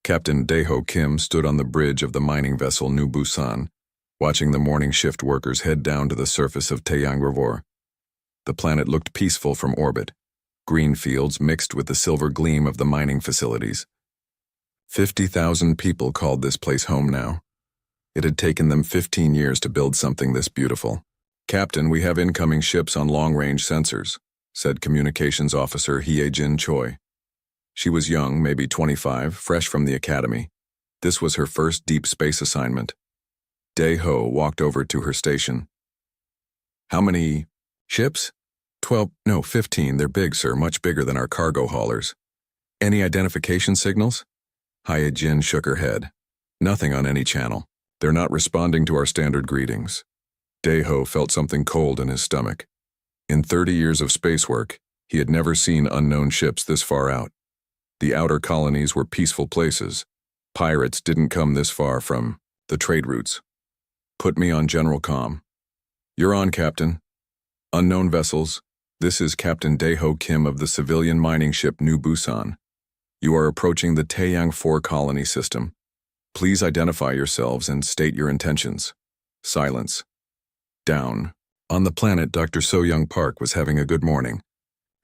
Captain Daeho Kim stood on the bridge of the mining vessel New Busan, watching the morning shift workers head down to the surface of Taeyang River. The planet looked peaceful from orbit, green fields mixed with the silver gleam of the mining facilities. 50,000 people called this place home now. It had taken them 15 years to build something this beautiful. "Captain, we have incoming ships on long-range sensors," said Communications Officer Hye-jin Choi. She was young, maybe 25, fresh from the academy. This was her first deep space assignment. Dae-ho walked over to her station. "How many ships?" 12, no, 15. They're big, sir, much bigger than our cargo haulers. "Any identification signals?" Hye-jin shook her head. "Nothing on any channel. They're not responding to our standard greetings." Dae-ho felt something cold in his stomach. In 30 years of space work, he had never seen unknown ships this far out. The outer colonies were peaceful places. Pirates didn't come this far from the trade routes. "Put me on General Comm." "You're on, Captain." "Unknown vessels, this is Captain Daeho Kim of the civilian mining ship New Busan. You are approaching the Taeyang 4 colony system. Please identify yourselves and state your intentions." Silence. Down. On the planet, Dr. So-young Park was having a good morning.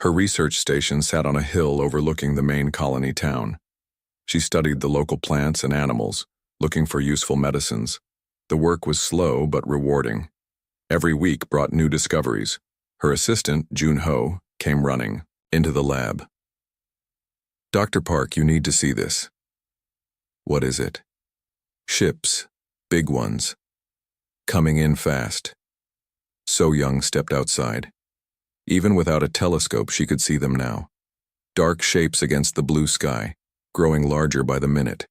Her research station sat on a hill overlooking the main colony town. She studied the local plants and animals, looking for useful medicines. The work was slow but rewarding. Every week brought new discoveries. Her assistant, Jun-ho, came running into the lab. "Dr. Park, you need to see this." "What is it?" "Ships, big ones. Coming in fast." So-young stepped outside. Even without a telescope, she could see them now. Dark shapes against the blue sky, growing larger by the minute.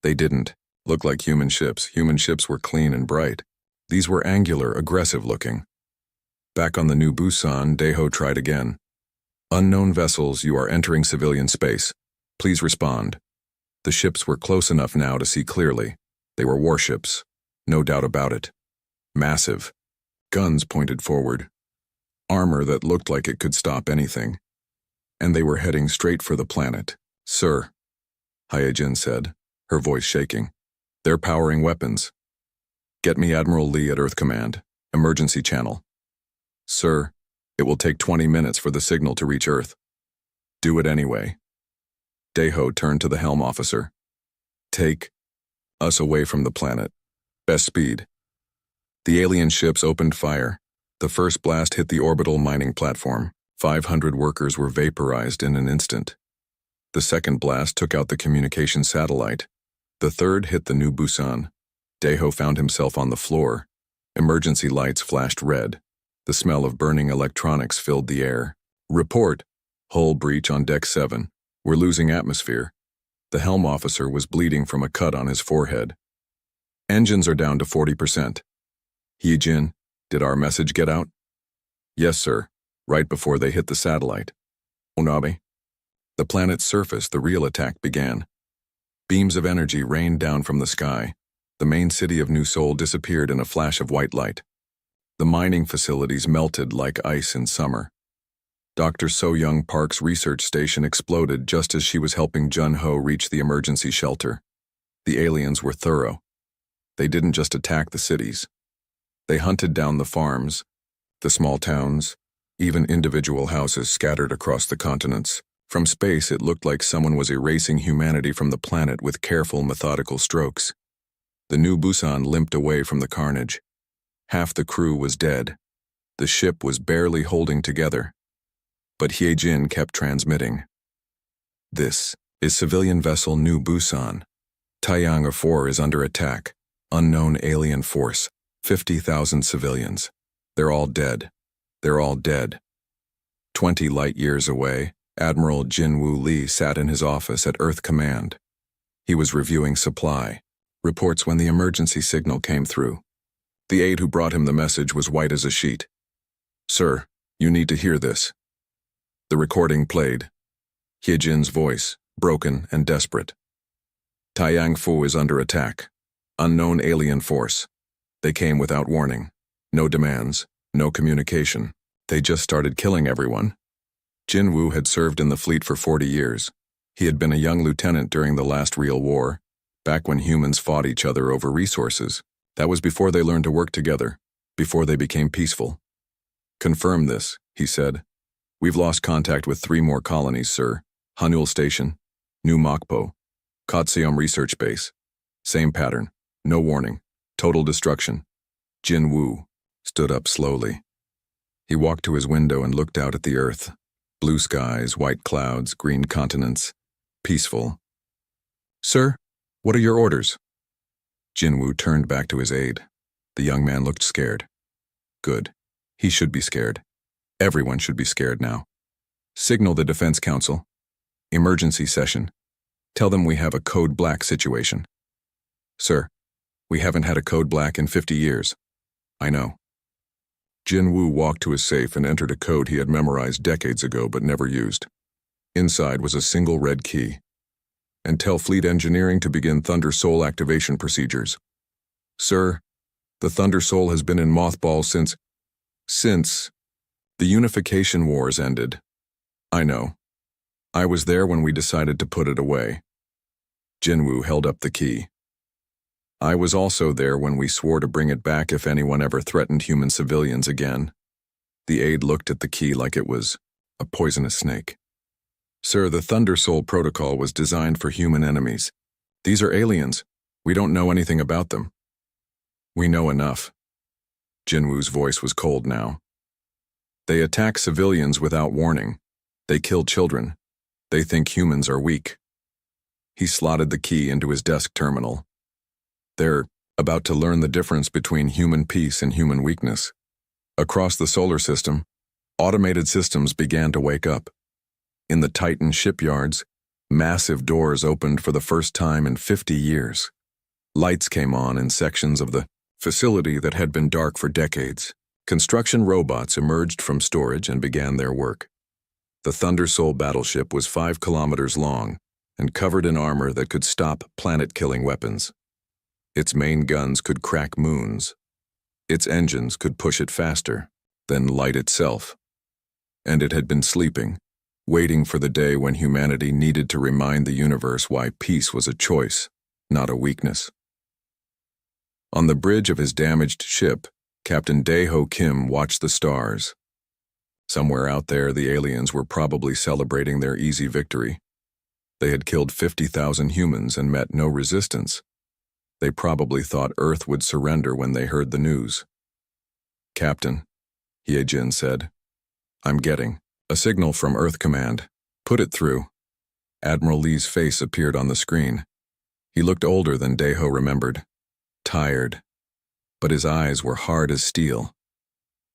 They didn't look like human ships. Human ships were clean and bright. These were angular, aggressive-looking. Back on the New Busan, Daeho tried again. "Unknown vessels, you are entering civilian space. Please respond." The ships were close enough now to see clearly. They were warships, no doubt about it. Massive. Guns pointed forward. Armor that looked like it could stop anything. And they were heading straight for the planet. "Sir," Hye-jin said, her voice shaking. "They're powering weapons. Get me Admiral Lee at Earth Command. Emergency channel." "Sir, it will take 20 minutes for the signal to reach Earth." "Do it anyway." Daeho turned to the helm officer. "Take us away from the planet. Best speed." The alien ships opened fire. The first blast hit the orbital mining platform. 500 workers were vaporized in an instant. The second blast took out the communication satellite. The third hit the New Busan. Daeho found himself on the floor. Emergency lights flashed red. The smell of burning electronics filled the air. "Report. Hull breach on Deck 7. We're losing atmosphere." The helm officer was bleeding from a cut on his forehead. "Engines are down to 40%. Hye-jin, did our message get out?" "Yes, sir. Right before they hit the satellite." "Onabe?" The planet's surface, the real attack began. Beams of energy rained down from the sky. The main city of New Seoul disappeared in a flash of white light. The mining facilities melted like ice in summer. Dr. So-young Park's research station exploded just as she was helping Jun-ho reach the emergency shelter. The aliens were thorough. They didn't just attack the cities. They hunted down the farms, the small towns, even individual houses scattered across the continents. From space, it looked like someone was erasing humanity from the planet with careful, methodical strokes. The New Busan limped away from the carnage. Half the crew was dead. The ship was barely holding together. But Hye-jin kept transmitting. "This is civilian vessel New Busan. Taeyang 4 is under attack. Unknown alien force. 50,000 civilians. They're all dead. They're all dead." 20 light years away, Admiral Jin-woo Lee sat in his office at Earth Command. He was reviewing supply reports when the emergency signal came through. The aide who brought him the message was white as a sheet. "Sir, you need to hear this." The recording played. Hye-jin's voice, broken and desperate. "Taeyang 4 is under attack. Unknown alien force. They came without warning. No demands, no communication. They just started killing everyone." Jin-woo had served in the fleet for 40 years. He had been a young lieutenant during the last real war, back when humans fought each other over resources. That was before they learned to work together, before they became peaceful. "Confirm this," he said. "We've lost contact with 3 more colonies, sir. Hanul Station, New Mokpo, Kotsium Research Base. Same pattern. No warning. Total destruction." Jin Woo stood up slowly. He walked to his window and looked out at the earth. Blue skies, white clouds, green continents. Peaceful. "Sir, what are your orders?" Jin Woo turned back to his aide. The young man looked scared. Good. He should be scared. Everyone should be scared now. "Signal the Defense Council. Emergency session. Tell them we have a Code Black situation." "Sir, we haven't had a Code Black in 50 years. I know." Jin Woo walked to his safe and entered a code he had memorized decades ago but never used. Inside was a single red key. "And tell Fleet Engineering to begin Thunder Soul activation procedures." "Sir, the Thunder Soul has been in mothballs since the Unification Wars ended." "I know. I was there when we decided to put it away." Jin Woo held up the key. "I was also there when we swore to bring it back if anyone ever threatened human civilians again." The aide looked at the key like it was a poisonous snake. "Sir, the Thunder Soul protocol was designed for human enemies. These are aliens. We don't know anything about them." "We know enough." Jin Woo's voice was cold now. "They attack civilians without warning. They kill children. They think humans are weak." He slotted the key into his desk terminal. "They're about to learn the difference between human peace and human weakness." Across the solar system, automated systems began to wake up. In the Titan shipyards, massive doors opened for the first time in 50 years. Lights came on in sections of the facility that had been dark for decades. Construction robots emerged from storage and began their work. The Thunder Soul battleship was 5 kilometers long and covered in armor that could stop planet-killing weapons. Its main guns could crack moons. Its engines could push it faster than light itself. And it had been sleeping, waiting for the day when humanity needed to remind the universe why peace was a choice, not a weakness. On the bridge of his damaged ship, Captain Dae-ho Kim watched the stars. Somewhere out there, the aliens were probably celebrating their easy victory. They had killed 50,000 humans and met no resistance. They probably thought Earth would surrender when they heard the news. "Captain," Hye-jin said, "I'm getting a signal from Earth Command. Put it through." Admiral Lee's face appeared on the screen. He looked older than Dae-ho remembered. Tired. But his eyes were hard as steel.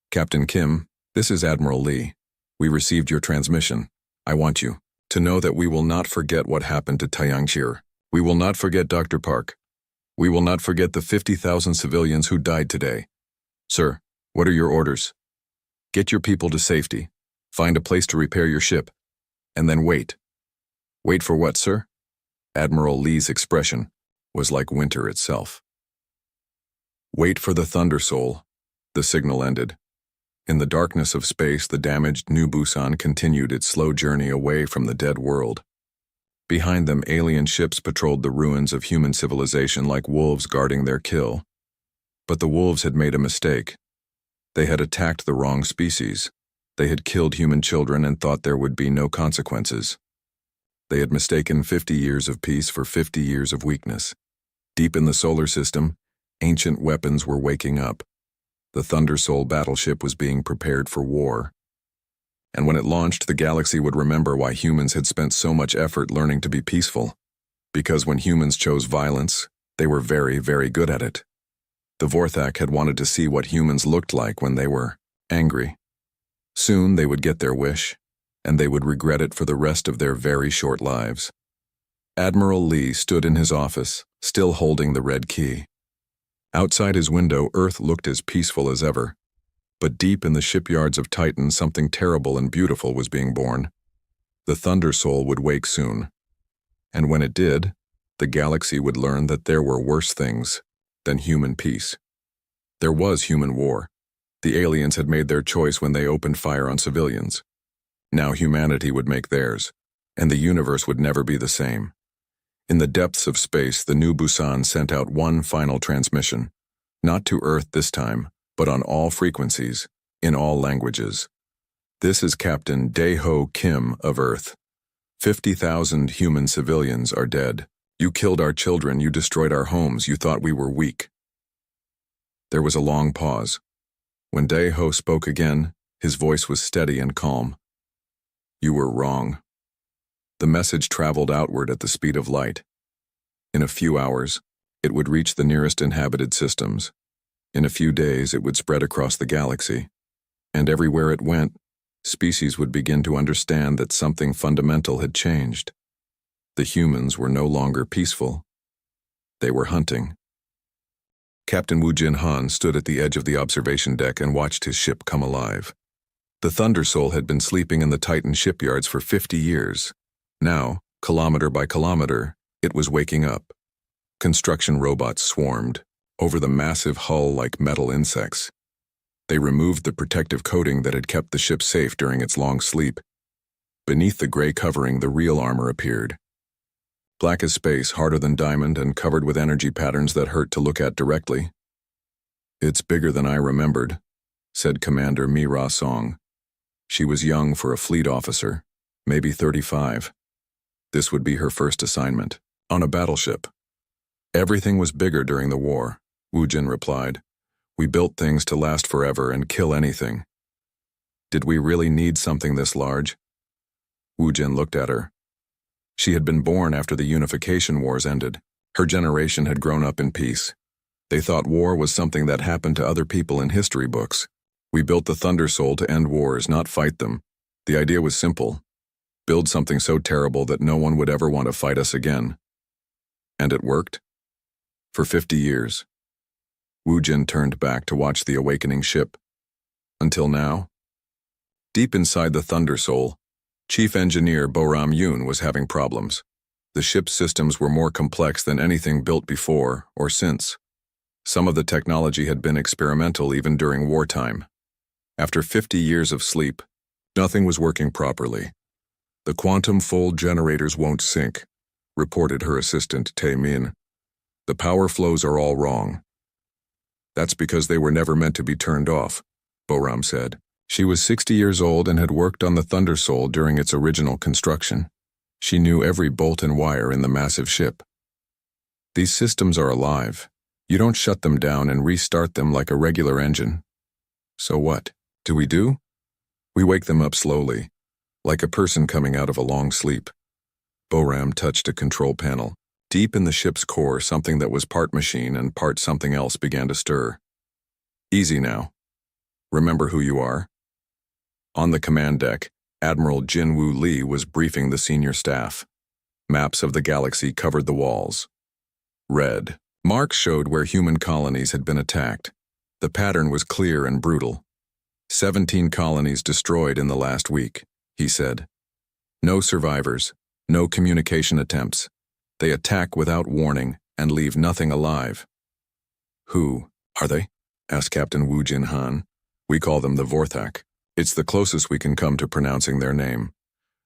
"Captain Kim, this is Admiral Lee. We received your transmission. I want you to know that we will not forget what happened to Taeyangshir. We will not forget Dr. Park. We will not forget the 50,000 civilians who died today. Sir, what are your orders? Get your people to safety. Find a place to repair your ship. And then wait." "Wait for what, sir?" Admiral Lee's expression was like winter itself. "Wait for the Thunder Soul." The signal ended. In the darkness of space, the damaged New Busan continued its slow journey away from the dead world. Behind them, alien ships patrolled the ruins of human civilization like wolves guarding their kill. But the wolves had made a mistake. They had attacked the wrong species. They had killed human children and thought there would be no consequences. They had mistaken 50 years of peace for 50 years of weakness. Deep in the solar system, ancient weapons were waking up. The Thunder Soul battleship was being prepared for war. And when it launched, the galaxy would remember why humans had spent so much effort learning to be peaceful. Because when humans chose violence, they were very, very good at it. The Vorthak had wanted to see what humans looked like when they were angry. Soon they would get their wish, and they would regret it for the rest of their very short lives. Admiral Lee stood in his office, still holding the red key. Outside his window, Earth looked as peaceful as ever. But deep in the shipyards of Titan, something terrible and beautiful was being born. The Thunder Soul would wake soon. And when it did, the galaxy would learn that there were worse things than human peace. There was human war. The aliens had made their choice when they opened fire on civilians. Now humanity would make theirs. and the universe would never be the same. In the depths of space, the new Busan sent out one final transmission, not to Earth this time, but on all frequencies, in all languages. This is Captain Dae-ho Kim of Earth. 50,000 human civilians are dead. You killed our children, you destroyed our homes, you thought we were weak. There was a long pause. When Dae-ho spoke again, his voice was steady and calm. You were wrong. The message traveled outward at the speed of light. In a few hours, it would reach the nearest inhabited systems. In a few days, it would spread across the galaxy. And everywhere it went, species would begin to understand that something fundamental had changed. The humans were no longer peaceful. They were hunting. Captain Woo Jin Han stood at the edge of the observation deck and watched his ship come alive. The Thunder Soul had been sleeping in the Titan shipyards for 50 years. Now, kilometer by kilometer, it was waking up. Construction robots swarmed over the massive hull like metal insects. They removed the protective coating that had kept the ship safe during its long sleep. Beneath the gray covering, the real armor appeared. Black as space, harder than diamond, and covered with energy patterns that hurt to look at directly. It's bigger than I remembered, said Commander Mi Ra Song. She was young for a fleet officer, maybe 35. This would be her first assignment, on a battleship. Everything was bigger during the war, Woo Jin replied. We built things to last forever and kill anything. Did we really need something this large? Woo Jin looked at her. She had been born after the unification wars ended. Her generation had grown up in peace. They thought war was something that happened to other people in history books. We built the Thunder Soul to end wars, not fight them. The idea was simple. Build something so terrible that no one would ever want to fight us again. And it worked? For 50 years. Woo Jin turned back to watch the awakening ship. Until now? Deep inside the Thunder Soul, Chief Engineer Bo-ram Yoon was having problems. The ship's systems were more complex than anything built before or since. Some of the technology had been experimental even during wartime. After 50 years of sleep, nothing was working properly. The quantum fold generators won't sync, reported her assistant Tae Min. The power flows are all wrong. That's because they were never meant to be turned off, Bo-ram said. She was 60 years old and had worked on the Thunder Soul during its original construction. She knew every bolt and wire in the massive ship. These systems are alive. You don't shut them down and restart them like a regular engine. So what do? We wake them up slowly, like a person coming out of a long sleep. Bo-ram touched a control panel. Deep in the ship's core, something that was part machine and part something else began to stir. Easy now. Remember who you are. On the command deck, Admiral Jin-Woo Lee was briefing the senior staff. Maps of the galaxy covered the walls. Red marks showed where human colonies had been attacked. The pattern was clear and brutal. 17 colonies destroyed in the last week, he said. No survivors, no communication attempts. They attack without warning and leave nothing alive. Who are they? Asked Captain Woo Jin Han. We call them the Vorthak. It's the closest we can come to pronouncing their name.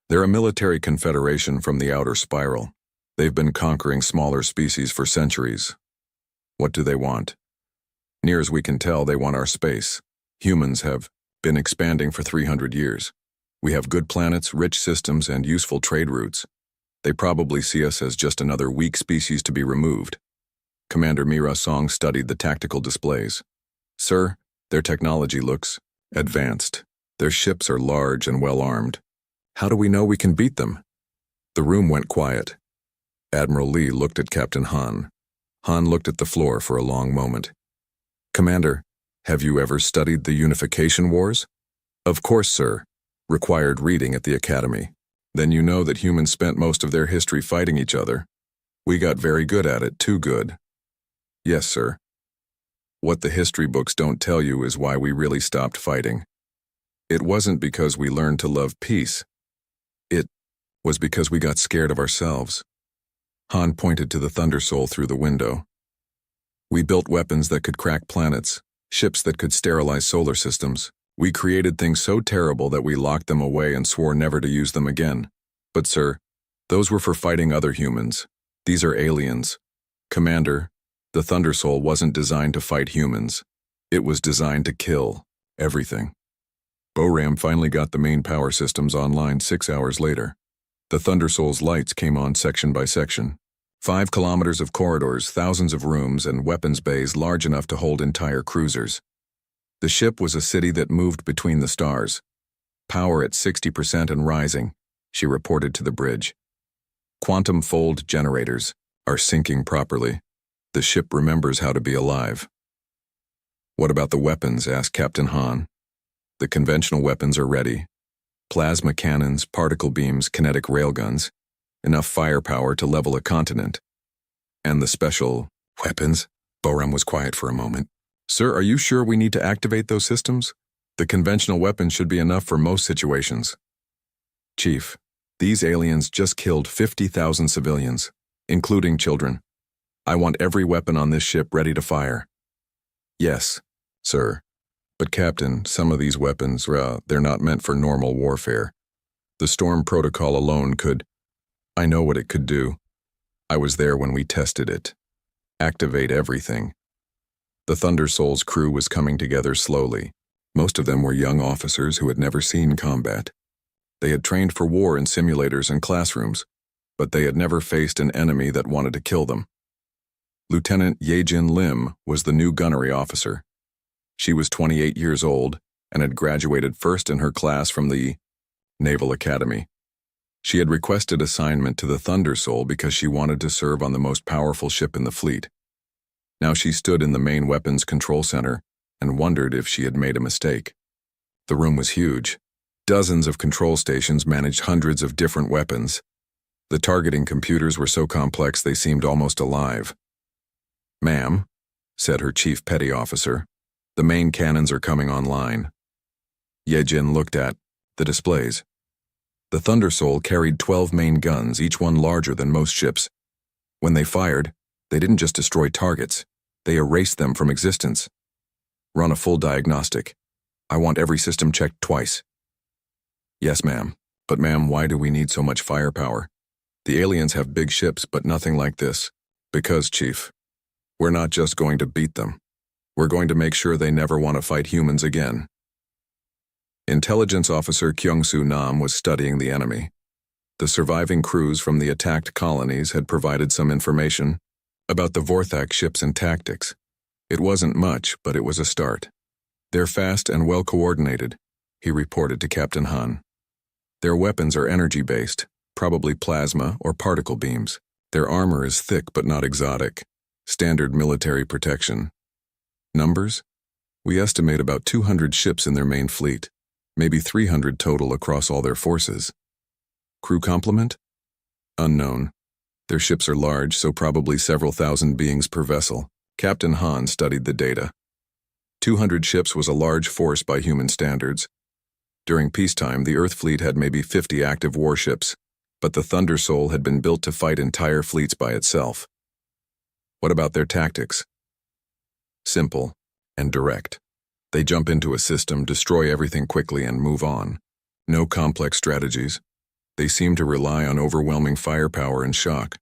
They're a military confederation from the outer spiral. They've been conquering smaller species for centuries. What do they want? Near as we can tell, they want our space. Humans have been expanding for 300 years. We have good planets, rich systems, and useful trade routes. They probably see us as just another weak species to be removed. Commander Mi Ra Song studied the tactical displays. Sir, their technology looks advanced. Their ships are large and well-armed. How do we know we can beat them? The room went quiet. Admiral Lee looked at Captain Han. Han looked at the floor for a long moment. Commander, have you ever studied the Unification Wars? Of course, sir. Required reading at the Academy. Then you know that humans spent most of their history fighting each other. We got very good at it, too good. Yes, sir. What the history books don't tell you is why we really stopped fighting. It wasn't because we learned to love peace. It was because we got scared of ourselves. Han pointed to the Thunder Soul through the window. We built weapons that could crack planets, ships that could sterilize solar systems. We created things so terrible that we locked them away and swore never to use them again. But sir, those were for fighting other humans. These are aliens. Commander, the Thunder Soul wasn't designed to fight humans. It was designed to kill everything. BORAM finally got the main power systems online 6 hours later. The Thunder Soul's lights came on section by section. 5 kilometers of corridors, thousands of rooms, and weapons bays large enough to hold entire cruisers. The ship was a city that moved between the stars. Power at 60% and rising, she reported to the bridge. Quantum fold generators are syncing properly. The ship remembers how to be alive. What about the weapons? Asked Captain Han. The conventional weapons are ready. Plasma cannons, particle beams, kinetic railguns. Enough firepower to level a continent. And the special weapons? BORAM was quiet for a moment. Sir, are you sure we need to activate those systems? The conventional weapons should be enough for most situations. Chief, these aliens just killed 50,000 civilians, including children. I want every weapon on this ship ready to fire. Yes, sir. But Captain, some of these weapons, they're not meant for normal warfare. The Storm Protocol alone could... I know what it could do. I was there when we tested it. Activate everything. The Thunder Soul's crew was coming together slowly. Most of them were young officers who had never seen combat. They had trained for war in simulators and classrooms, but they had never faced an enemy that wanted to kill them. Lieutenant Yejin Lim was the new gunnery officer. She was 28 years old and had graduated first in her class from the Naval Academy. She had requested assignment to the Thunder Soul because she wanted to serve on the most powerful ship in the fleet. Now she stood in the main weapons control center and wondered if she had made a mistake. The room was huge. Dozens of control stations managed hundreds of different weapons. The targeting computers were so complex they seemed almost alive. Ma'am, said her chief petty officer, the main cannons are coming online. Yejin looked at the displays. The Thunder Soul carried 12 main guns, each one larger than most ships. When they fired, they didn't just destroy targets, they erased them from existence. Run a full diagnostic. I want every system checked twice. Yes, ma'am. But ma'am, why do we need so much firepower? The aliens have big ships, but nothing like this. Because, Chief, we're not just going to beat them. We're going to make sure they never want to fight humans again. Intelligence Officer Kyung-Soo Nam was studying the enemy. The surviving crews from the attacked colonies had provided some information about the Vorthak ships and tactics. It wasn't much, but it was a start. They're fast and well-coordinated, he reported to Captain Han. Their weapons are energy-based, probably plasma or particle beams. Their armor is thick but not exotic. Standard military protection. Numbers? We estimate about 200 ships in their main fleet, maybe 300 total across all their forces. Crew complement? Unknown. Their ships are large, so probably several thousand beings per vessel. Captain Han studied the data. 200 ships was a large force by human standards. During peacetime, the Earth fleet had maybe 50 active warships, but the Thunder Soul had been built to fight entire fleets by itself. What about their tactics? Simple and direct. They jump into a system, destroy everything quickly, and move on. No complex strategies. They seem to rely on overwhelming firepower and shock.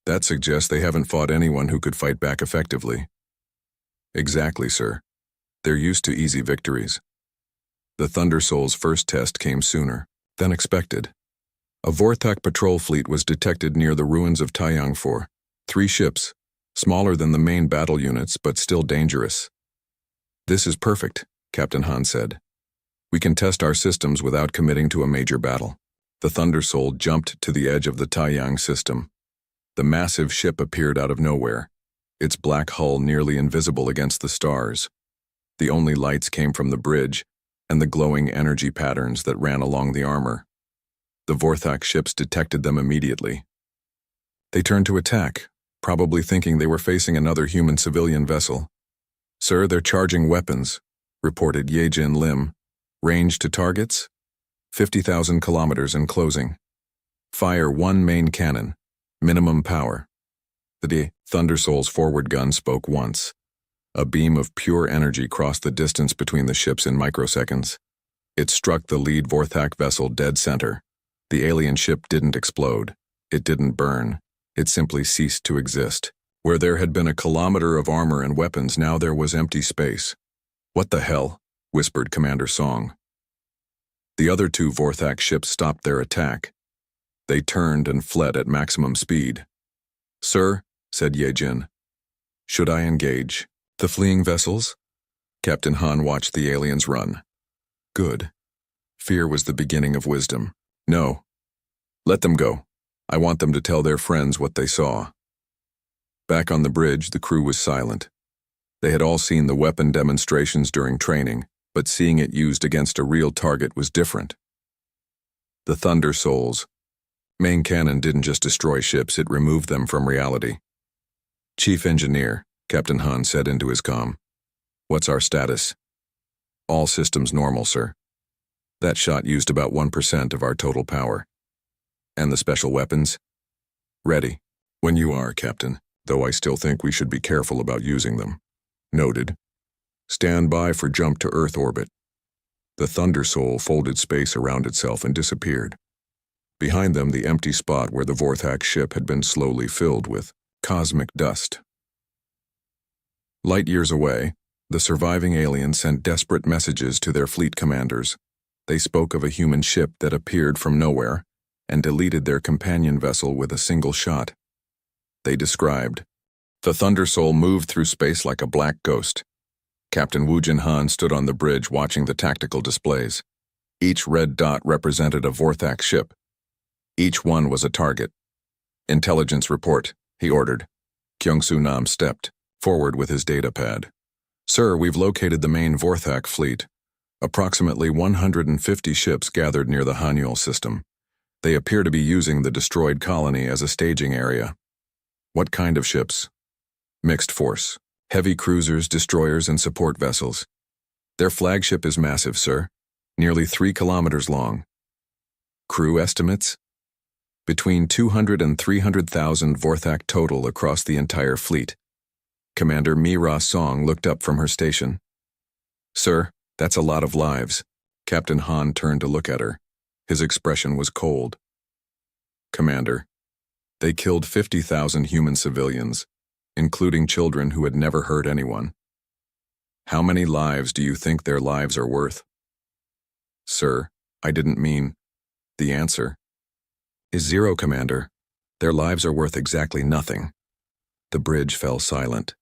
That suggests they haven't fought anyone who could fight back effectively. Exactly, sir. They're used to easy victories. The Thunder Soul's first test came sooner than expected. A Vorthak patrol fleet was detected near the ruins of Taiyangfor. 3 ships, smaller than the main battle units, but still dangerous. This is perfect, Captain Han said. We can test our systems without committing to a major battle. The Thunder Soul jumped to the edge of the Taiyang system. The massive ship appeared out of nowhere, its black hull nearly invisible against the stars. The only lights came from the bridge and the glowing energy patterns that ran along the armor. The Vorthak ships detected them immediately. They turned to attack, probably thinking they were facing another human civilian vessel. Sir, they're charging weapons, reported Yejin Lim. Range to targets? 50,000 kilometers and closing. Fire 1 main cannon. Minimum power. The Thunder Soul's forward gun spoke once. A beam of pure energy crossed the distance between the ships in microseconds. It struck the lead Vorthak vessel dead center. The alien ship didn't explode. It didn't burn. It simply ceased to exist. Where there had been a kilometer of armor and weapons, now there was empty space. "What the hell?" whispered Commander Song. The other two Vorthak ships stopped their attack. They turned and fled at maximum speed. "Sir," said Yejin, "should I engage the fleeing vessels?" Captain Han watched the aliens run. Good. Fear was the beginning of wisdom. "No. Let them go. I want them to tell their friends what they saw." Back on the bridge, the crew was silent. They had all seen the weapon demonstrations during training, but seeing it used against a real target was different. The Thunder Souls. Main cannon didn't just destroy ships, it removed them from reality. "Chief Engineer," Captain Han said into his comm. "What's our status?" "All systems normal, sir. That shot used about 1% of our total power." "And the special weapons?" "Ready." "When you are, Captain, though I still think we should be careful about using them." "Noted. Stand by for jump to Earth orbit." The Thunder Soul folded space around itself and disappeared. Behind them, the empty spot where the Vorthak ship had been slowly filled with cosmic dust. Light years away, the surviving aliens sent desperate messages to their fleet commanders. They spoke of a human ship that appeared from nowhere and deleted their companion vessel with a single shot. They described, "The Thunder Soul moved through space like a black ghost." Captain Woojin Han stood on the bridge watching the tactical displays. Each red dot represented a Vorthak ship. Each one was a target. "Intelligence report," he ordered. Kyung-Soo Nam stepped forward with his data pad. "Sir, we've located the main Vorthak fleet. Approximately 150 ships gathered near the Hanyul system. They appear to be using the destroyed colony as a staging area." "What kind of ships?" "Mixed force. Heavy cruisers, destroyers, and support vessels. Their flagship is massive, sir. Nearly 3 kilometers long." "Crew estimates?" "Between 200 and 300,000 Vorthak total across the entire fleet." Commander Mi-Ra Song looked up from her station. "Sir, that's a lot of lives." Captain Han turned to look at her. His expression was cold. "Commander, they killed 50,000 human civilians, including children who had never hurt anyone. How many lives do you think their lives are worth?" "Sir, I didn't mean..." "The answer is 0, Commander. Their lives are worth exactly nothing." The bridge fell silent.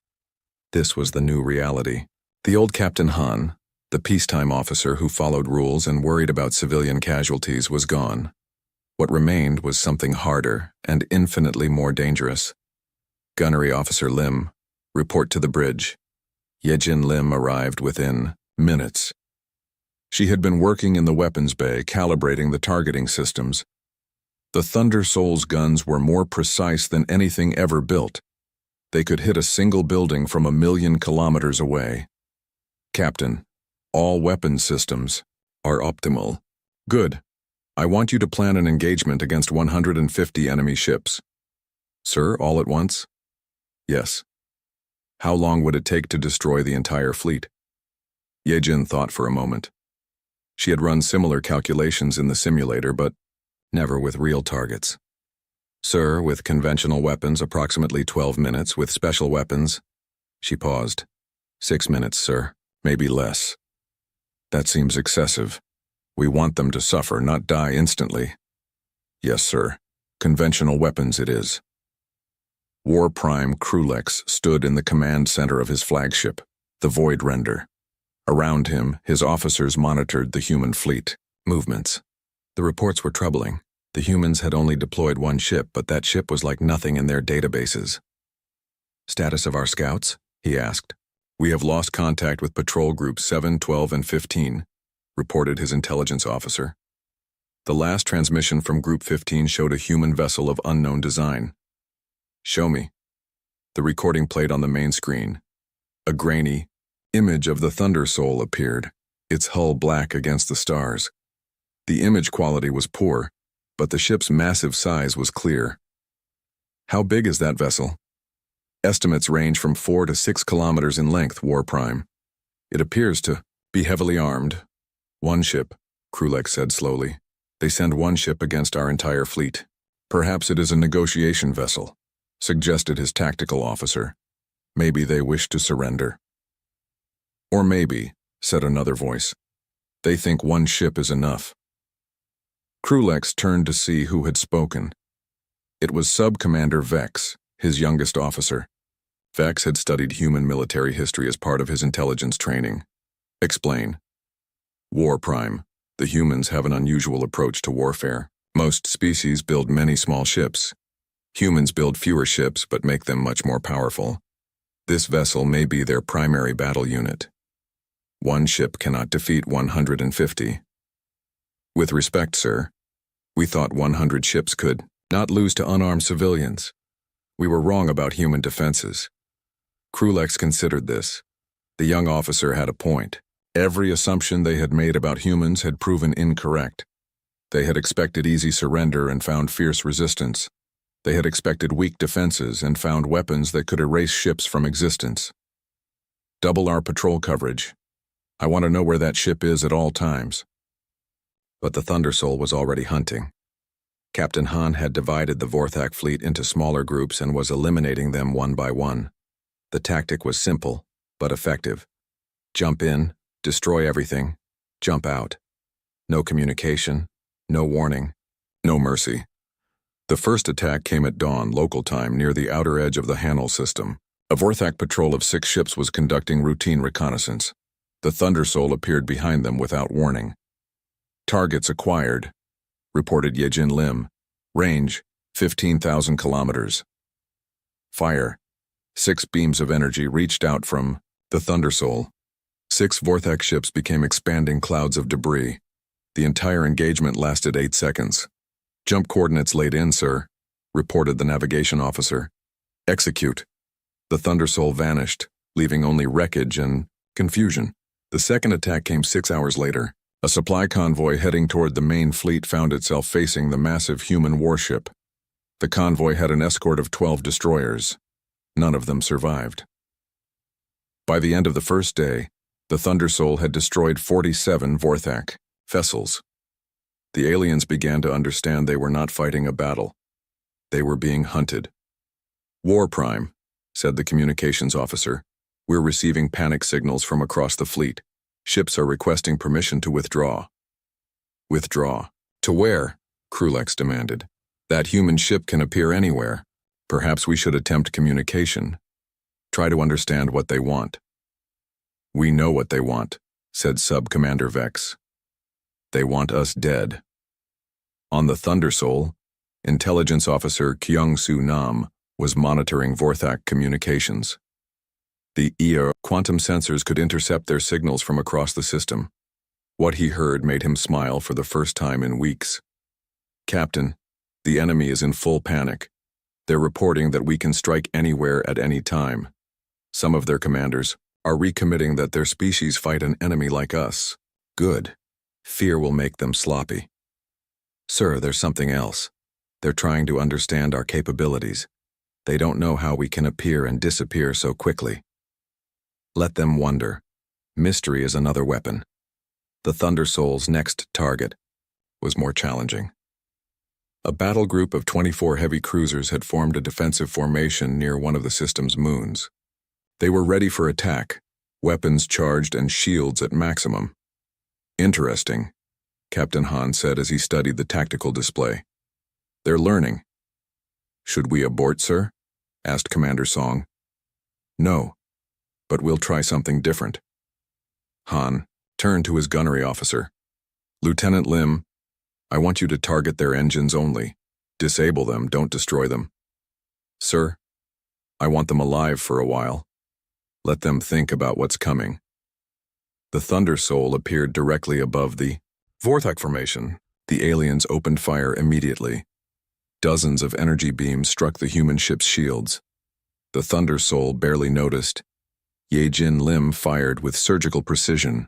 This was the new reality. The old Captain Han, the peacetime officer who followed rules and worried about civilian casualties, was gone. What remained was something harder and infinitely more dangerous. "Gunnery Officer Lim, report to the bridge." Yejin Lim arrived within minutes. She had been working in the weapons bay, calibrating the targeting systems. The Thunder Soul's guns were more precise than anything ever built. They could hit a single building from 1,000,000 kilometers away. "Captain, all weapon systems are optimal." "Good. I want you to plan an engagement against 150 enemy ships." "Sir, all at once?" "Yes." "How long would it take to destroy the entire fleet?" Yejin thought for a moment. She had run similar calculations in the simulator, but never with real targets. "Sir, with conventional weapons, approximately 12 minutes. With special weapons..." She paused. 6 minutes, sir. Maybe less." "That seems excessive. We want them to suffer, not die instantly." "Yes, sir. Conventional weapons it is." War Prime Krulex stood in the command center of his flagship, the Void Render. Around him, his officers monitored the human fleet movements. The reports were troubling. The humans had only deployed 1 ship, but that ship was like nothing in their databases. "Status of our scouts?" he asked. "We have lost contact with Patrol Groups 7, 12, and 15, reported his intelligence officer. The last transmission from Group 15 showed a human vessel of unknown design." "Show me." The recording played on the main screen. A grainy image of the Thunder Soul appeared, its hull black against the stars. The image quality was poor, but the ship's massive size was clear. "How big is that vessel?" "Estimates range from 4 to 6 kilometers in length, War Prime. It appears to be heavily armed." "1 ship," Krulex said slowly. They send one ship against our entire fleet. Perhaps it is a negotiation vessel, suggested his tactical officer. Maybe they wish to surrender. Or maybe, said another voice, they think one ship is enough. Krulex turned to see who had spoken. It was Sub-Commander Vex, his youngest officer. Vex had studied human military history as part of his intelligence training. Explain. War Prime. The humans have an unusual approach to warfare. Most species build many small ships. Humans build fewer ships but make them much more powerful. This vessel may be their primary battle unit. One ship cannot defeat 150. With respect, sir, we thought 100 ships could not lose to unarmed civilians. We were wrong about human defenses. Krulex considered this. The young officer had a point. Every assumption they had made about humans had proven incorrect. They had expected easy surrender and found fierce resistance. They had expected weak defenses and found weapons that could erase ships from existence. Double our patrol coverage. I want to know where that ship is at all times. But the Thundersoul was already hunting. Captain Han had divided the Vorthak fleet into smaller groups and was eliminating them one by one. The tactic was simple, but effective. Jump in, destroy everything, jump out. No communication, no warning, no mercy. The first attack came at dawn, local time, near the outer edge of the Hanel system. A Vorthak patrol of 6 ships was conducting routine reconnaissance. The Thundersoul appeared behind them without warning. Targets acquired, reported Yejin Lim. Range, 15,000 kilometers. Fire. 6 beams of energy reached out from the Thundersoul. 6 Vorthak ships became expanding clouds of debris. The entire engagement lasted 8 seconds. Jump coordinates laid in, sir, reported the navigation officer. Execute. The Thundersoul vanished, leaving only wreckage and confusion. The second attack came 6 hours later. A supply convoy heading toward the main fleet found itself facing the massive human warship. The convoy had an escort of 12 destroyers. None of them survived. By the end of the first day, the Thundersoul had destroyed 47 Vorthak vessels. The aliens began to understand they were not fighting a battle. They were being hunted. War Prime, said the communications officer. We're receiving panic signals from across the fleet. Ships are requesting permission to withdraw. Withdraw. To where? Krulex demanded. That human ship can appear anywhere. Perhaps we should attempt communication. Try to understand what they want. We know what they want, said Sub-Commander Vex. They want us dead. On the Thundersoul, Intelligence Officer Kyung-Soo Nam was monitoring Vorthak communications. The ER quantum sensors could intercept their signals from across the system. What he heard made him smile for the first time in weeks. Captain, the enemy is in full panic. They're reporting that we can strike anywhere at any time. Some of their commanders are recommitting that their species fight an enemy like us. Good. Fear will make them sloppy. Sir, there's something else. They're trying to understand our capabilities. They don't know how we can appear and disappear so quickly. Let them wonder. Mystery is another weapon. The Thundersoul's next target was more challenging. A battle group of 24 heavy cruisers had formed a defensive formation near one of the system's moons. They were ready for attack, weapons charged and shields at maximum. Interesting, Captain Han said as he studied the tactical display. They're learning. Should we abort, sir? Asked Commander Song. No, but we'll try something different. Han turned to his gunnery officer. Lieutenant Lim, I want you to target their engines only. Disable them, don't destroy them. Sir, I want them alive for a while. Let them think about what's coming. The Thundersoul appeared directly above the Vorthak formation. The aliens opened fire immediately. Dozens of energy beams struck the human ship's shields. The Thundersoul barely noticed. Yejin Lim fired with surgical precision.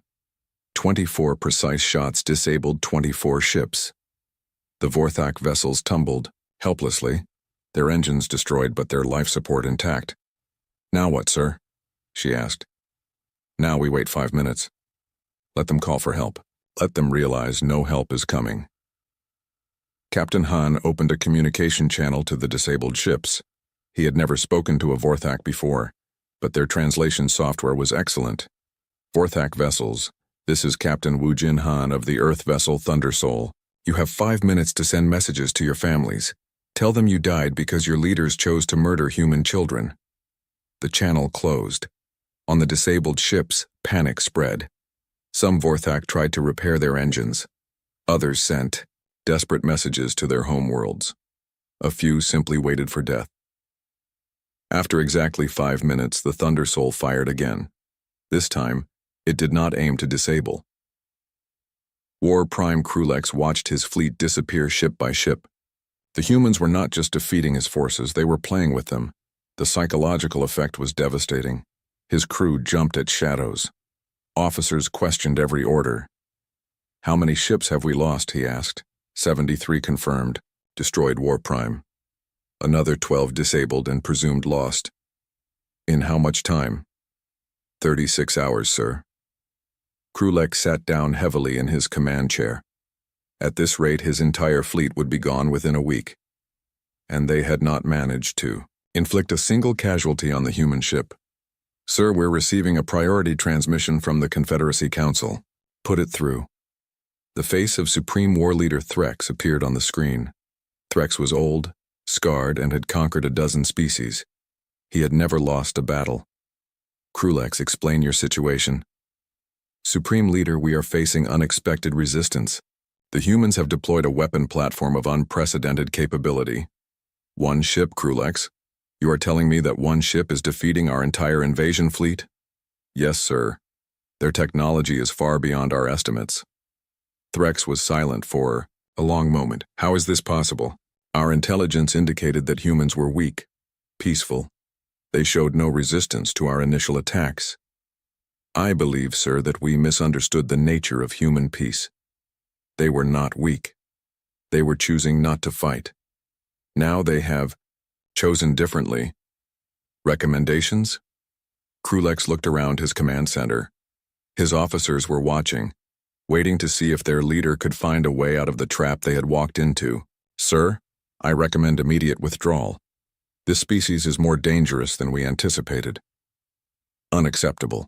24 precise shots disabled 24 ships. The Vorthak vessels tumbled, helplessly, their engines destroyed but their life support intact. Now what, sir? She asked. Now we wait 5 minutes. Let them call for help. Let them realize no help is coming. Captain Han opened a communication channel to the disabled ships. He had never spoken to a Vorthak before, but their translation software was excellent. Vorthak vessels, this is Captain Wu Jin Han of the Earth vessel Thunder Soul. You have 5 minutes to send messages to your families. Tell them you died because your leaders chose to murder human children. The channel closed. On the disabled ships, panic spread. Some Vorthak tried to repair their engines. Others sent desperate messages to their homeworlds. A few simply waited for death. After exactly 5 minutes, the Thunder Soul fired again. This time, it did not aim to disable. War Prime Krulex watched his fleet disappear ship by ship. The humans were not just defeating his forces, they were playing with them. The psychological effect was devastating. His crew jumped at shadows. Officers questioned every order. How many ships have we lost, he asked. 73 confirmed, destroyed War Prime. Another 12 disabled and presumed lost. In how much time? 36 hours, sir. Krulex sat down heavily in his command chair. At this rate, his entire fleet would be gone within a week. And they had not managed to inflict a single casualty on the human ship. Sir, we're receiving a priority transmission from the Confederacy Council. Put it through. The face of Supreme War Leader Threx appeared on the screen. Threx was old, scarred, and had conquered a dozen species. He had never lost a battle. Krulex, explain your situation. Supreme Leader, we are facing unexpected resistance. The humans have deployed a weapon platform of unprecedented capability. One ship, Krulex? You are telling me that one ship is defeating our entire invasion fleet? Yes, sir. Their technology is far beyond our estimates. Threx was silent for a long moment. How is this possible? Our intelligence indicated that humans were weak, peaceful. They showed no resistance to our initial attacks. I believe, sir, that we misunderstood the nature of human peace. They were not weak. They were choosing not to fight. Now they have chosen differently. Recommendations? Krulex looked around his command center. His officers were watching, waiting to see if their leader could find a way out of the trap they had walked into. Sir, I recommend immediate withdrawal. This species is more dangerous than we anticipated. Unacceptable.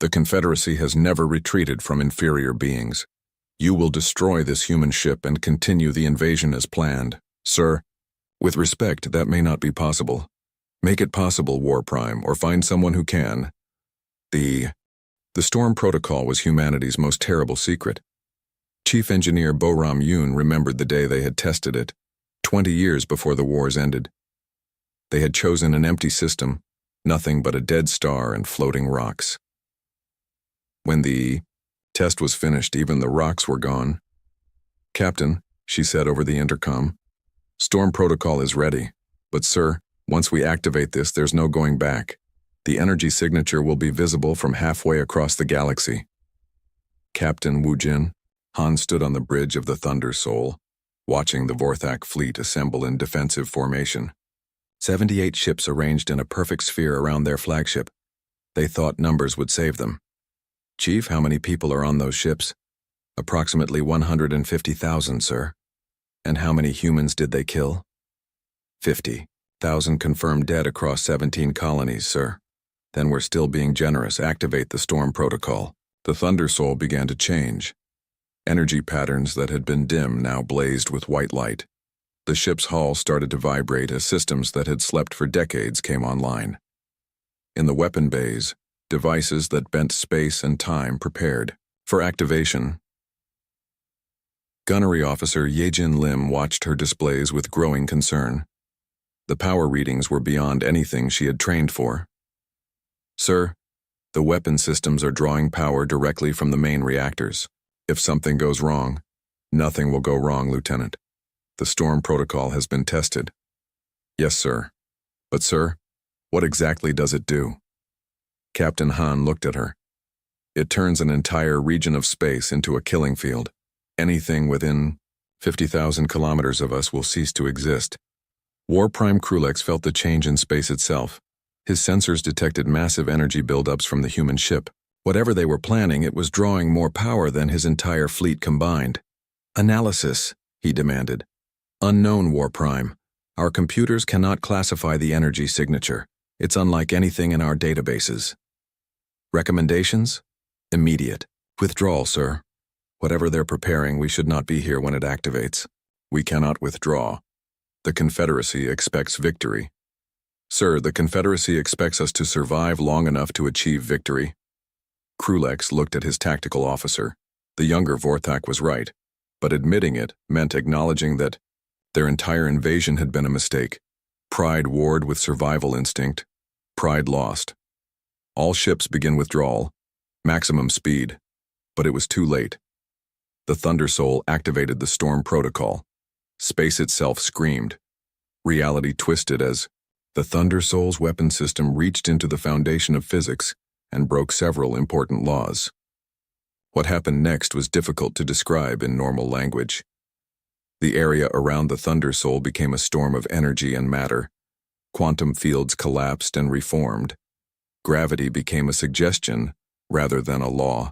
The Confederacy has never retreated from inferior beings. You will destroy this human ship and continue the invasion as planned. Sir, with respect, that may not be possible. Make it possible, War Prime, or find someone who can. The Storm Protocol was humanity's most terrible secret. Chief Engineer Boram Yoon remembered the day they had tested it, 20 years before the wars ended. They had chosen an empty system, nothing but a dead star and floating rocks. When the test was finished, even the rocks were gone. Captain, she said over the intercom, Storm Protocol is ready, but sir, once we activate this, there's no going back. The energy signature will be visible from halfway across the galaxy. Captain Wu Jin, Han stood on the bridge of the Thunder Soul, watching the Vorthak fleet assemble in defensive formation. 78 ships arranged in a perfect sphere around their flagship. They thought numbers would save them. Chief, how many people are on those ships? Approximately 150,000, sir. And how many humans did they kill? 50,000 confirmed dead across 17 colonies, sir. Then we're still being generous. Activate the Storm Protocol. The Thunder Soul began to change. Energy patterns that had been dim now blazed with white light. The ship's hull started to vibrate as systems that had slept for decades came online. In the weapon bays, devices that bent space and time prepared for activation. Gunnery Officer Yejin Lim watched her displays with growing concern. The power readings were beyond anything she had trained for. Sir, the weapon systems are drawing power directly from the main reactors. If something goes wrong, nothing will go wrong, Lieutenant. The Storm Protocol has been tested. Yes, sir. But, sir, what exactly does it do? Captain Han looked at her. It turns an entire region of space into a killing field. Anything within 50,000 kilometers of us will cease to exist. War Prime Krulex felt the change in space itself. His sensors detected massive energy buildups from the human ship. Whatever they were planning, it was drawing more power than his entire fleet combined. Analysis, he demanded. Unknown War Prime. Our computers cannot classify the energy signature. It's unlike anything in our databases. Recommendations? Immediate. Withdrawal, sir. Whatever they're preparing, we should not be here when it activates. We cannot withdraw. The Confederacy expects victory. Sir, the Confederacy expects us to survive long enough to achieve victory. Krulex looked at his tactical officer. The younger Vorthak was right, but admitting it meant acknowledging that their entire invasion had been a mistake. Pride warred with survival instinct. Pride lost. All ships begin withdrawal. Maximum speed. But it was too late. The Thunder Soul activated the storm protocol. Space itself screamed. Reality twisted as the Thunder Soul's weapon system reached into the foundation of physics and broke several important laws. What happened next was difficult to describe in normal language. The area around the Thunder Soul became a storm of energy and matter. Quantum fields collapsed and reformed. Gravity became a suggestion rather than a law.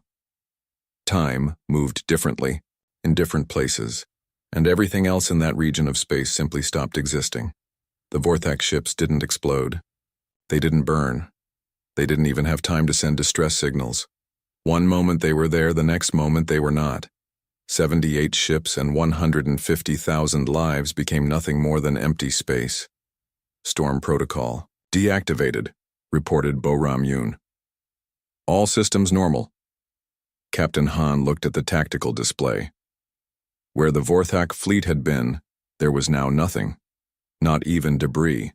Time moved differently, in different places, and everything else in that region of space simply stopped existing. The Vorthak ships didn't explode. They didn't burn. They didn't even have time to send distress signals. One moment they were there, the next moment they were not. 78 ships and 150,000 lives became nothing more than empty space. Storm protocol deactivated, reported Boram Yun. All systems normal. Captain Han looked at the tactical display. Where the Vorthak fleet had been, there was now nothing, not even debris.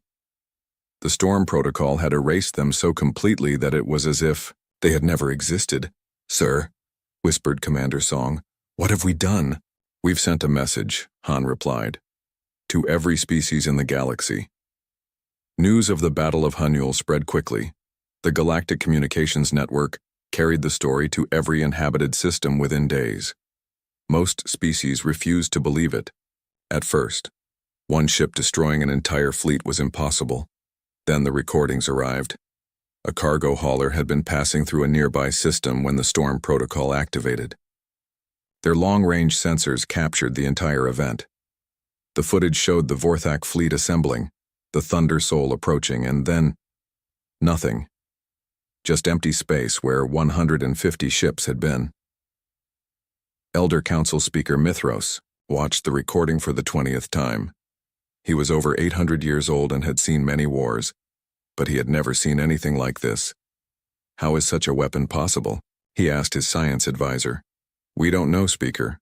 The storm protocol had erased them so completely that it was as if they had never existed. Sir, whispered Commander Song, what have we done? We've sent a message, Han replied, to every species in the galaxy. News of the Battle of Hunyul spread quickly. The Galactic Communications Network carried the story to every inhabited system within days. Most species refused to believe it. At first, one ship destroying an entire fleet was impossible. Then the recordings arrived. A cargo hauler had been passing through a nearby system when the storm protocol activated. Their long-range sensors captured the entire event. The footage showed the Vorthak fleet assembling, the Thunder Soul approaching, and then nothing. Just empty space where 150 ships had been. Elder Council Speaker Mithros watched the recording for the 20th time. He was over 800 years old and had seen many wars, but he had never seen anything like this. How is such a weapon possible? He asked his science advisor. We don't know, Speaker.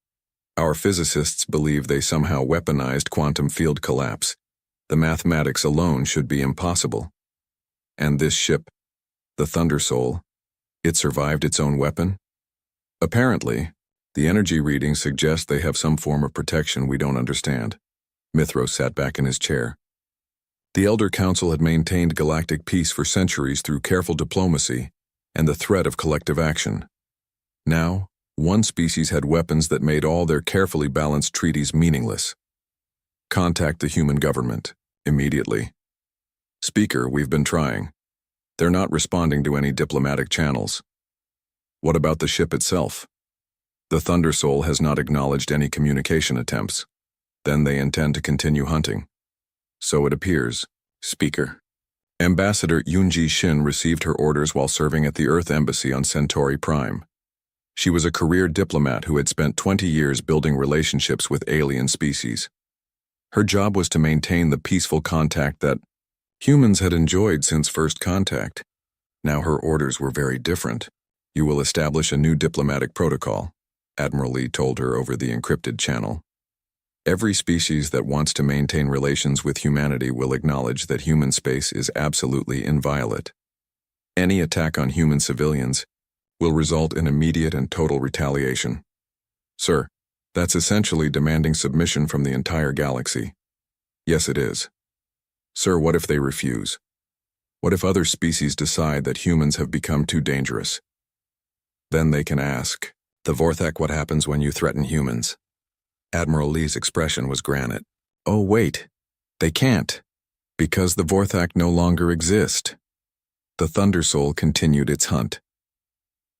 Our physicists believe they somehow weaponized quantum field collapse. The mathematics alone should be impossible. And this ship, the Thunder Soul, it survived its own weapon? Apparently, the energy readings suggest they have some form of protection we don't understand. Mithros sat back in his chair. The Elder Council had maintained galactic peace for centuries through careful diplomacy and the threat of collective action. Now, one species had weapons that made all their carefully balanced treaties meaningless. Contact the human government, immediately. Speaker, we've been trying. They're not responding to any diplomatic channels. What about the ship itself? The Thunder Soul has not acknowledged any communication attempts. Then they intend to continue hunting. So it appears, Speaker. Ambassador Yunji Shin received her orders while serving at the Earth Embassy on Centauri Prime. She was a career diplomat who had spent 20 years building relationships with alien species. Her job was to maintain the peaceful contact that humans had enjoyed since first contact. Now her orders were very different. You will establish a new diplomatic protocol, Admiral Lee told her over the encrypted channel. Every species that wants to maintain relations with humanity will acknowledge that human space is absolutely inviolate. Any attack on human civilians will result in immediate and total retaliation. Sir, that's essentially demanding submission from the entire galaxy. Yes, it is. Sir, what if they refuse? What if other species decide that humans have become too dangerous? Then they can ask, the Vorthak, what happens when you threaten humans? Admiral Lee's expression was granite. Oh, wait. They can't. Because the Vorthak no longer exist. The Thunder Soul continued its hunt.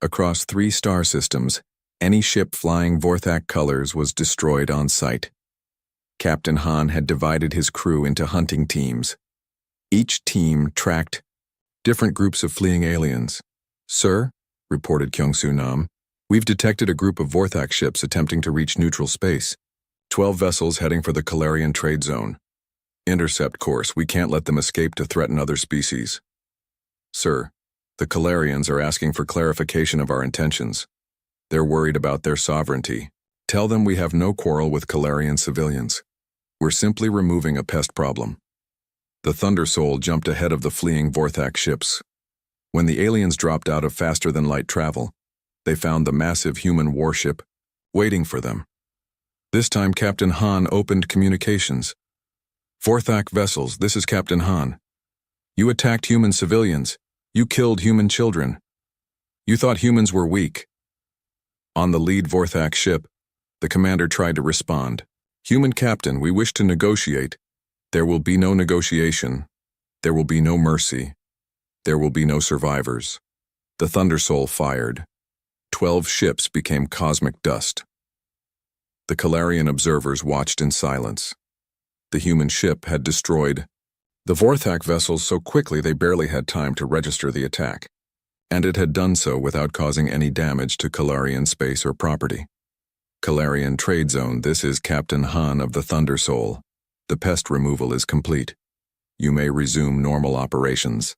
Across 3 star systems, any ship flying Vorthak colors was destroyed on sight. Captain Han had divided his crew into hunting teams. Each team tracked different groups of fleeing aliens. "Sir," reported Kyung-Soo Nam, "we've detected a group of Vorthak ships attempting to reach neutral space. 12 vessels heading for the Calarian trade zone. Intercept course. We can't let them escape to threaten other species." "Sir, the Calarians are asking for clarification of our intentions. They're worried about their sovereignty. Tell them we have no quarrel with Calarian civilians. We're simply removing a pest problem." The Thunder Soul jumped ahead of the fleeing Vorthak ships. When the aliens dropped out of faster-than-light travel, they found the massive human warship waiting for them. This time Captain Han opened communications. "Vorthak vessels, this is Captain Han. You attacked human civilians. You killed human children. You thought humans were weak." On the lead Vorthak ship, the commander tried to respond. "Human captain, we wish to negotiate. There will be no negotiation. There will be no mercy. There will be no survivors." The Thunder Soul fired. 12 ships became cosmic dust. The Calarian observers watched in silence. The human ship had destroyed the Vorthak vessels so quickly they barely had time to register the attack, and it had done so without causing any damage to Calarian space or property. "Calarian trade zone, this is Captain Han of the Thunder Soul. The pest removal is complete. You may resume normal operations."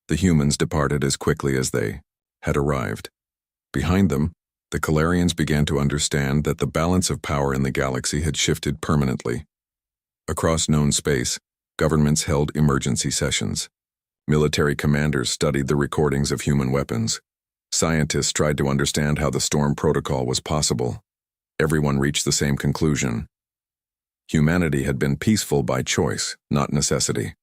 The humans departed as quickly as they had arrived. Behind them, the Calarians began to understand that the balance of power in the galaxy had shifted permanently. Across known space, governments held emergency sessions. Military commanders studied the recordings of human weapons. Scientists tried to understand how the storm protocol was possible. Everyone reached the same conclusion. Humanity had been peaceful by choice, not necessity.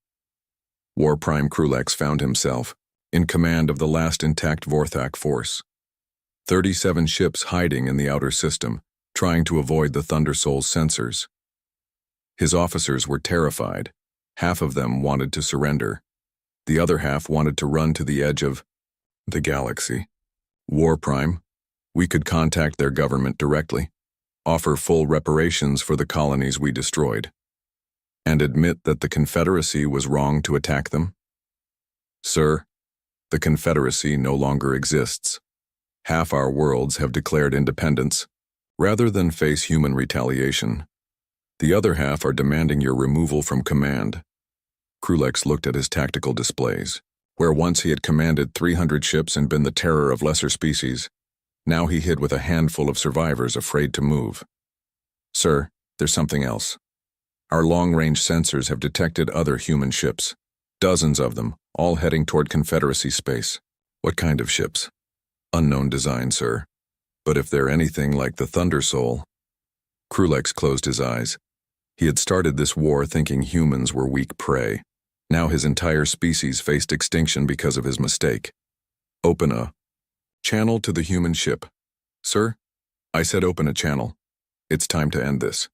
War Prime Krulex found himself in command of the last intact Vorthak force. 37 ships hiding in the outer system, trying to avoid the Thunder Soul's sensors. His officers were terrified. Half of them wanted to surrender. The other half wanted to run to the edge of the galaxy. "War Prime, we could contact their government directly, offer full reparations for the colonies we destroyed, and admit that the Confederacy was wrong to attack them." "Sir, the Confederacy no longer exists. Half our worlds have declared independence, rather than face human retaliation. The other half are demanding your removal from command." Krulex looked at his tactical displays. Where once he had commanded 300 ships and been the terror of lesser species, now he hid with a handful of survivors afraid to move. "Sir, there's something else. Our long-range sensors have detected other human ships. Dozens of them, all heading toward Confederacy space." "What kind of ships?" "Unknown design, sir. But if they're anything like the Thunder Soul..." Krulex closed his eyes. He had started this war thinking humans were weak prey. Now his entire species faced extinction because of his mistake. "Open a channel to the human ship." "Sir? I said open a channel. It's time to end this."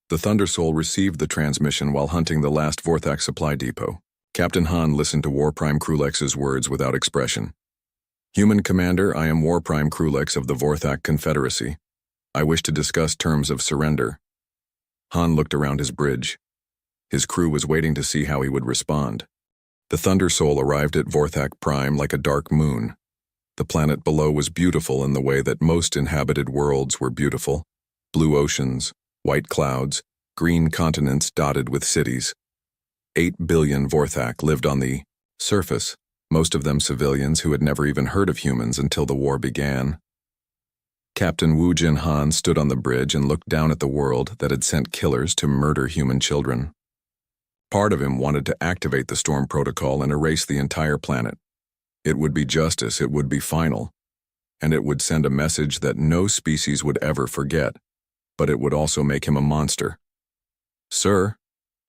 The Thunder Soul received the transmission while hunting the last Vorthak supply depot. Captain Han listened to War Prime Krulex's words without expression. "Human Commander, I am War Prime Krulex of the Vorthak Confederacy. I wish to discuss terms of surrender." Han looked around his bridge. His crew was waiting to see how he would respond. The Thunder Soul arrived at Vorthak Prime like a dark moon. The planet below was beautiful in the way that most inhabited worlds were beautiful. Blue oceans, white clouds, green continents dotted with cities. 8 billion Vorthak lived on the surface, most of them civilians who had never even heard of humans until the war began. Captain Wu Jin Han stood on the bridge and looked down at the world that had sent killers to murder human children. Part of him wanted to activate the storm protocol and erase the entire planet. It would be justice, it would be final, and it would send a message that no species would ever forget, but it would also make him a monster. "Sir,"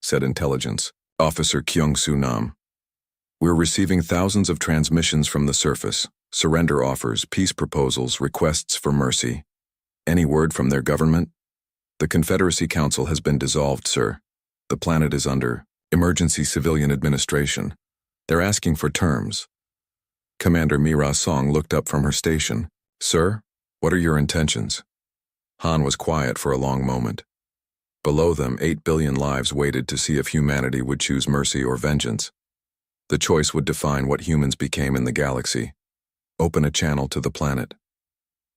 said Intelligence Officer Kyung-Soo Nam, "we're receiving thousands of transmissions from the surface, surrender offers, peace proposals, requests for mercy. Any word from their government?" "The Confederacy Council has been dissolved, sir. The planet is under emergency civilian administration. They're asking for terms." Commander Mira Song looked up from her station. "Sir, what are your intentions?" Han was quiet for a long moment. Below them, 8 billion lives waited to see if humanity would choose mercy or vengeance. The choice would define what humans became in the galaxy. Open a channel to the planet.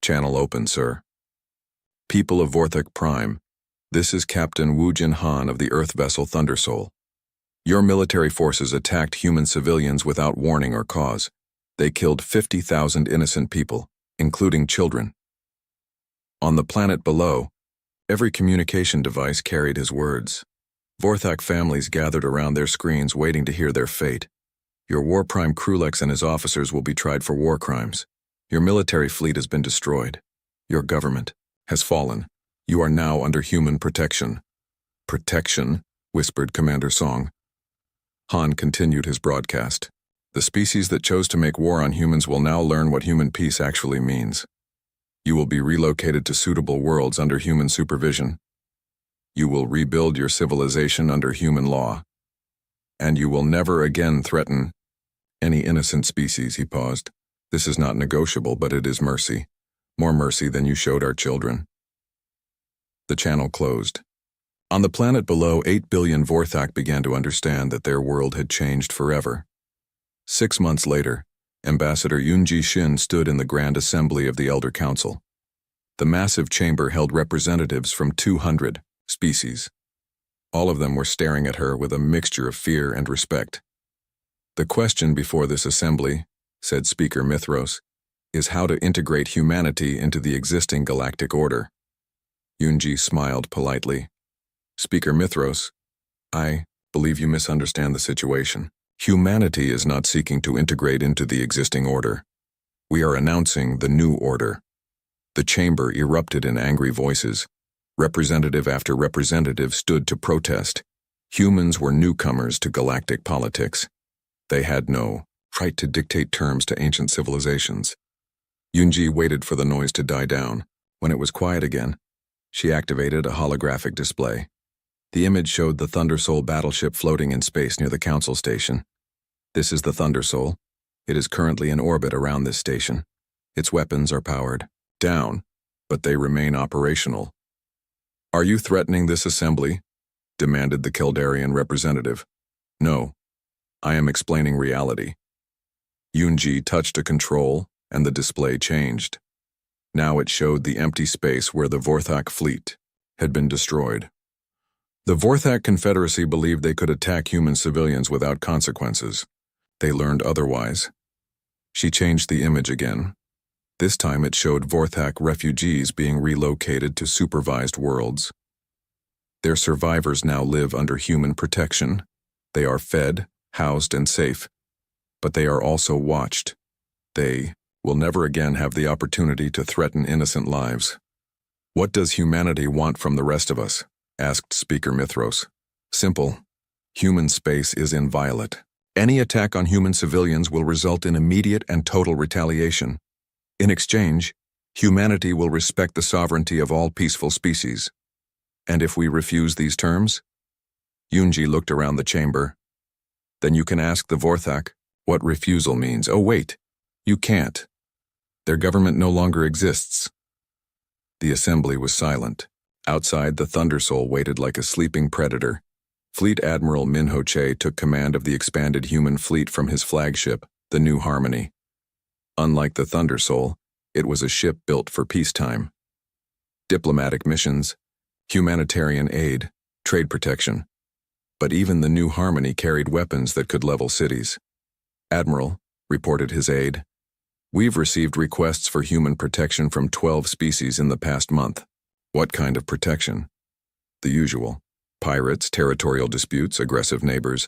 Channel open, sir. People of Vorthak Prime, this is Captain Woojin Han of the Earth vessel Thundersoul. Your military forces attacked human civilians without warning or cause. They killed 50,000 innocent people, including children. On the planet below, every communication device carried his words. Vorthak families gathered around their screens waiting to hear their fate. Your War Prime Krulex and his officers will be tried for war crimes. Your military fleet has been destroyed. Your government has fallen. You are now under human protection. Protection, whispered Commander Song. Han continued his broadcast. The species that chose to make war on humans will now learn what human peace actually means. You will be relocated to suitable worlds under human supervision. You will rebuild your civilization under human law. And you will never again threaten any innocent species, he paused. This is not negotiable, but it is mercy. More mercy than you showed our children. The channel closed. On the planet below, 8 billion Vorthak began to understand that their world had changed forever. 6 months later, Ambassador Yoonji Shin stood in the Grand Assembly of the Elder Council. The massive chamber held representatives from 200 species. All of them were staring at her with a mixture of fear and respect. The question before this assembly, said Speaker Mithros, is how to integrate humanity into the existing galactic order. Yoonji smiled politely. Speaker Mithros, I believe you misunderstand the situation. Humanity is not seeking to integrate into the existing order. We are announcing the new order. The chamber erupted in angry voices. Representative after representative stood to protest. Humans were newcomers to galactic politics. They had no right to dictate terms to ancient civilizations. Yoonji waited for the noise to die down. When it was quiet again, she activated a holographic display. The image showed the Thundersoul battleship floating in space near the council station. This is the Thundersoul. It is currently in orbit around this station. Its weapons are powered down, but they remain operational. Are you threatening this assembly? Demanded the Keldarian representative. No. I am explaining reality. Yoonji touched a control, and the display changed. Now it showed the empty space where the Vorthak fleet had been destroyed. The Vorthak Confederacy believed they could attack human civilians without consequences. They learned otherwise. She changed the image again. This time it showed Vorthak refugees being relocated to supervised worlds. Their survivors now live under human protection. They are fed, housed, and safe. But they are also watched. They will never again have the opportunity to threaten innocent lives. What does humanity want from the rest of us? Asked Speaker Mithros. Simple. Human space is inviolate. Any attack on human civilians will result in immediate and total retaliation. In exchange, humanity will respect the sovereignty of all peaceful species. And if we refuse these terms? Yoonji looked around the chamber. Then you can ask the Vorthak what refusal means. Oh wait, you can't. Their government no longer exists. The assembly was silent. Outside, the Thundersoul waited like a sleeping predator. Fleet Admiral Min Ho Che took command of the expanded human fleet from his flagship, the New Harmony. Unlike the Thundersoul, it was a ship built for peacetime. Diplomatic missions, humanitarian aid, trade protection. But even the New Harmony carried weapons that could level cities. Admiral, reported his aide, we've received requests for human protection from 12 species in the past month. What kind of protection? The usual. Pirates, territorial disputes, aggressive neighbors.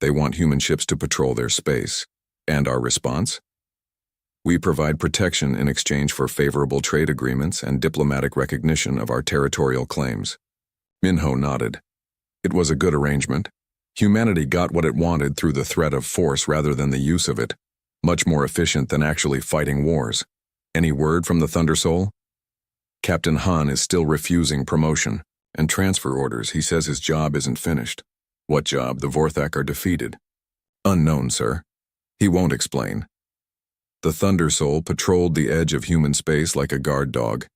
They want human ships to patrol their space. And our response? We provide protection in exchange for favorable trade agreements and diplomatic recognition of our territorial claims. Minho nodded. It was a good arrangement. Humanity got what it wanted through the threat of force rather than the use of it. Much more efficient than actually fighting wars. Any word from the Thundersoul? Captain Han is still refusing promotion and transfer orders. He says his job isn't finished. What job? The Vorthak are defeated. Unknown, sir. He won't explain. The Thundersoul patrolled the edge of human space like a guard dog.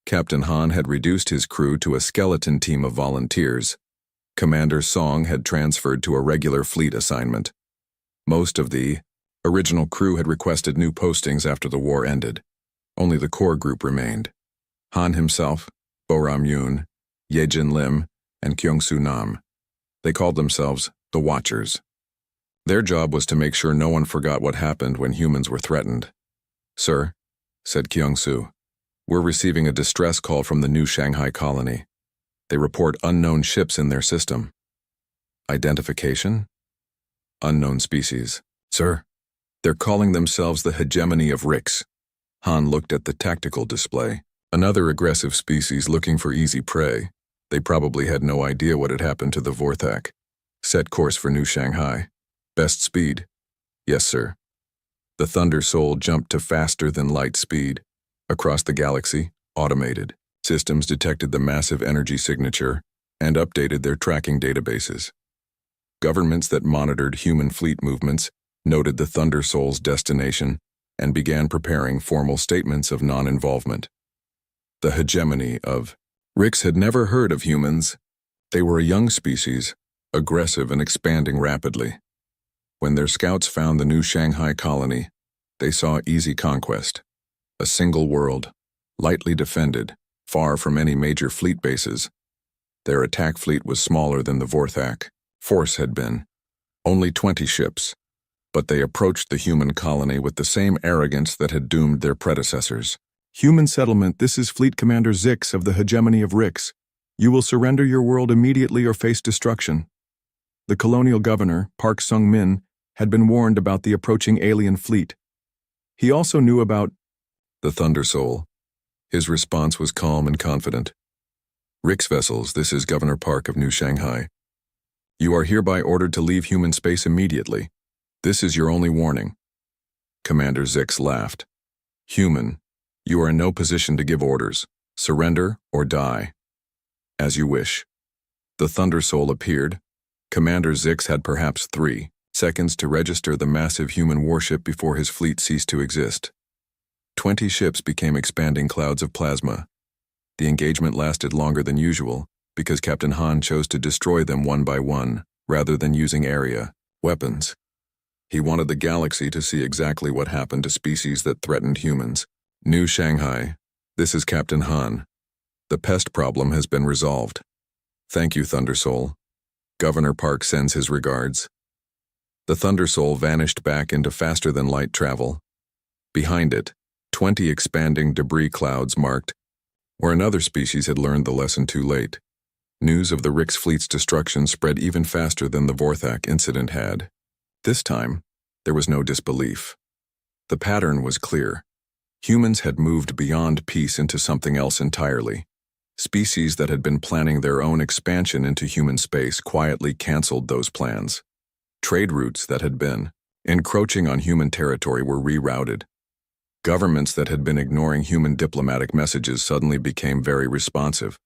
Captain Han had reduced his crew to a skeleton team of volunteers. Commander Song had transferred to a regular fleet assignment. Most of the original crew had requested new postings after the war ended. Only the core group remained. Han himself, Boram Yoon, Yejin Lim, and Kyung-Soo Nam. They called themselves the Watchers. Their job was to make sure no one forgot what happened when humans were threatened. "Sir," said Kyung-Soo, "we're receiving a distress call from the new Shanghai colony. They report unknown ships in their system." "Identification?" "Unknown species." "Sir, they're calling themselves the hegemony of Rix." Han looked at the tactical display. Another aggressive species looking for easy prey. They probably had no idea what had happened to the Vorthak. "Set course for New Shanghai. Best speed." "Yes, sir." The Thunder Soul jumped to faster than light speed. Across the galaxy, automated systems detected the massive energy signature and updated their tracking databases. Governments that monitored human fleet movements noted the Thunder Soul's destination and began preparing formal statements of non-involvement. The hegemony of Rix had never heard of humans. They were a young species, aggressive and expanding rapidly. When their scouts found the new Shanghai colony, they saw easy conquest. A single world, lightly defended, far from any major fleet bases. Their attack fleet was smaller than the Vorthak force had been. Only 20 ships. But they approached the human colony with the same arrogance that had doomed their predecessors. "Human settlement, this is Fleet Commander Zix of the hegemony of Rix. You will surrender your world immediately or face destruction." The colonial governor, Park Sung-min, had been warned about the approaching alien fleet. He also knew about the Thunder Soul. His response was calm and confident. "Rix vessels, this is Governor Park of New Shanghai. You are hereby ordered to leave human space immediately. This is your only warning." Commander Zix laughed. "Human, you are in no position to give orders. Surrender or die. As you wish." The Thunder Soul appeared. Commander Zix had perhaps 3 seconds to register the massive human warship before his fleet ceased to exist. 20 ships became expanding clouds of plasma. The engagement lasted longer than usual because Captain Han chose to destroy them one by one rather than using area weapons. He wanted the galaxy to see exactly what happened to species that threatened humans. "New Shanghai, this is Captain Han. The pest problem has been resolved. Thank you, Thunder Soul. Governor Park sends his regards." The Thunder Soul vanished back into faster-than-light travel. Behind it, 20 expanding debris clouds marked where another species had learned the lesson too late. News of the Rix fleet's destruction spread even faster than the Vorthak incident had. This time, there was no disbelief. The pattern was clear. Humans had moved beyond peace into something else entirely. Species that had been planning their own expansion into human space quietly canceled those plans. Trade routes that had been encroaching on human territory were rerouted. Governments that had been ignoring human diplomatic messages suddenly became very responsive.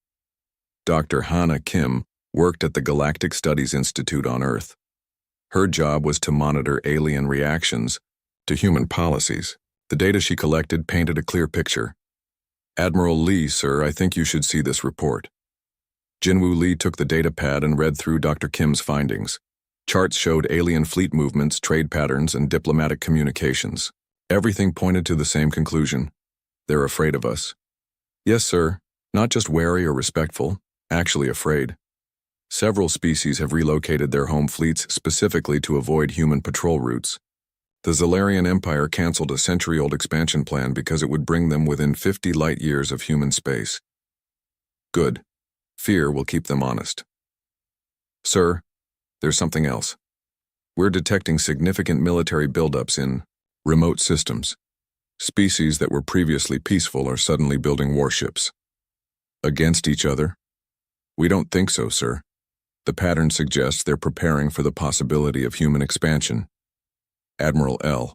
Dr. Hana Kim worked at the Galactic Studies Institute on Earth. Her job was to monitor alien reactions to human policies. The data she collected painted a clear picture. "Admiral Lee, sir, I think you should see this report." Jinwoo Lee took the data pad and read through Dr. Kim's findings. Charts showed alien fleet movements, trade patterns, and diplomatic communications. Everything pointed to the same conclusion. "They're afraid of us." "Yes, sir. Not just wary or respectful, actually afraid. Several species have relocated their home fleets specifically to avoid human patrol routes. The Zalarian Empire canceled a century-old expansion plan because it would bring them within 50 light-years of human space. Good. Fear will keep them honest." "Sir, there's something else. We're detecting significant military buildups in remote systems. Species that were previously peaceful are suddenly building warships." "Against each other?" "We don't think so, sir. The pattern suggests they're preparing for the possibility of human expansion." Admiral L.